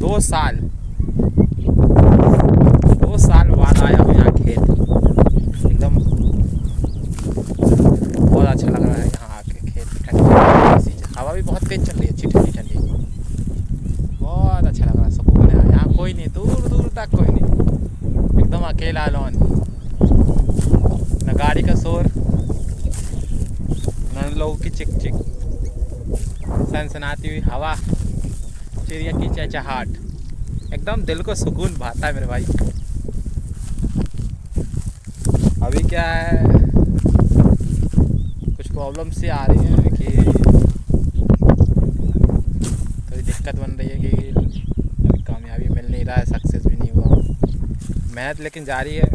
2 साल बाद आया हूँ यहाँ खेत। एकदम बहुत अच्छा लग रहा है यहाँ आके। खेत ठंडी, हवा भी बहुत तेज चल रही है, अच्छी ठंडी ठंडी, बहुत अच्छा लग रहा है। सुकून है यहाँ, कोई नहीं, दूर दूर तक कोई नहीं, एकदम अकेला लॉन, न गाड़ी का शोर, न लोगों की चिक चिक, सनसनाती हुई हवा, चिड़िया की चहचहाट, एकदम दिल को सुकून भाता है मेरे भाई। अभी क्या है, कुछ प्रॉब्लम सी आ रही है कि थोड़ी दिक्कत बन रही है कि अभी कामयाबी मिल नहीं रहा है, सक्सेस भी नहीं हुआ। मेहनत लेकिन जारी है।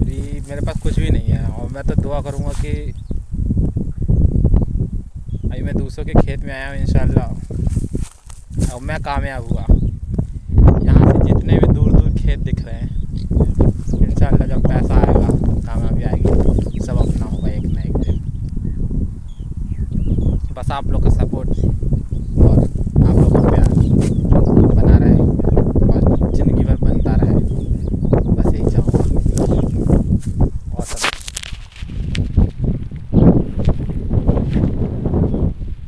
अभी मेरे पास कुछ भी नहीं है और मैं तो दुआ करूँगा कि अभी मैं दूसरों के खेत में आया हूँ, इंशाल्लाह अब मैं कामयाब हुआ। यहाँ से जितने भी दूर दूर खेत दिख रहे हैं, इंशाल्लाह जब पैसा आएगा, कामयाबी आएगी, सब अपना होगा एक ना एक दिन। बस आप लोग का सपोर्ट और आप लोग का प्यार बना रहे और ज़िंदगी भर बनता रहे, बस यही चाहूँगा। और सब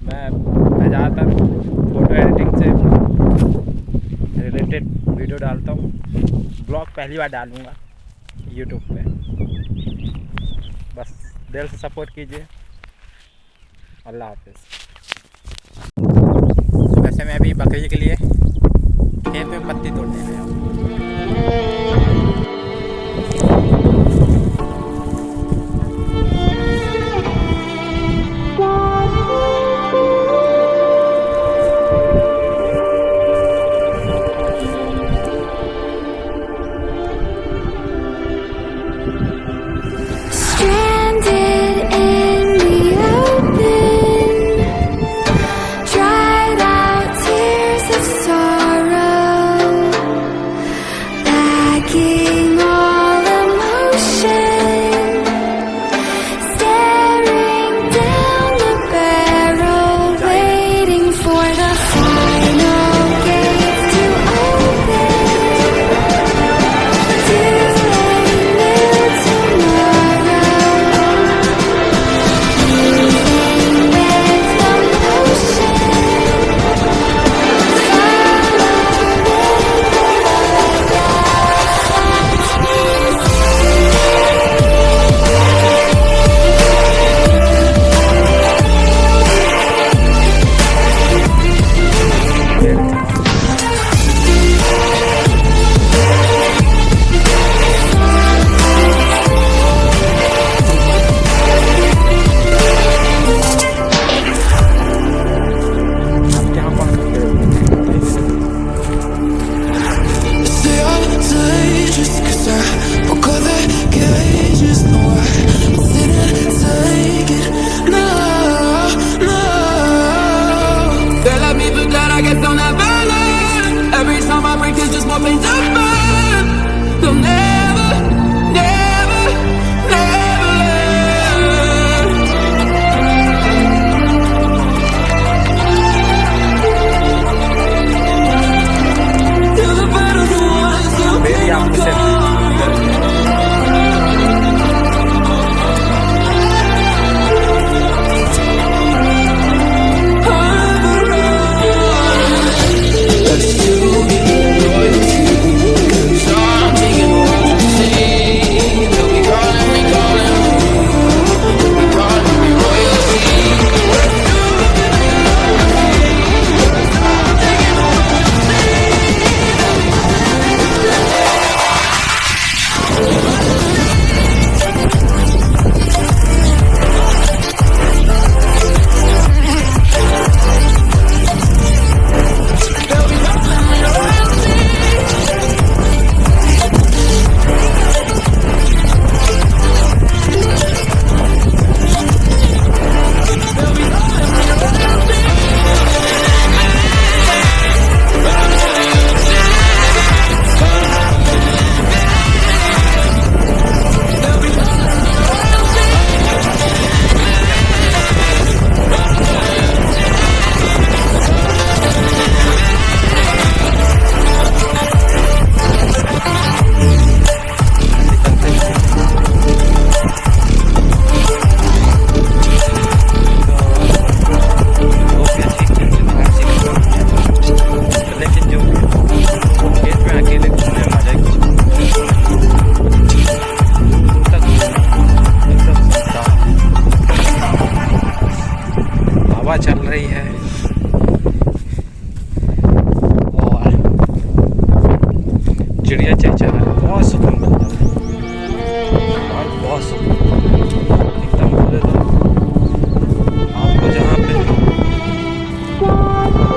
मैं ज़्यादातर फ़ोटो एडिटिंग से रिलेटेड वीडियो डालता हूँ। ब्लॉग पहली बार डालूँगा यूट्यूब पे, बस दिल से सपोर्ट कीजिए। अल्लाह हाफिज़। वैसे मैं अभी बकरी के लिए खेत में पत्ती तोड़ने गया हूँ। Let's do it, loyalty. है।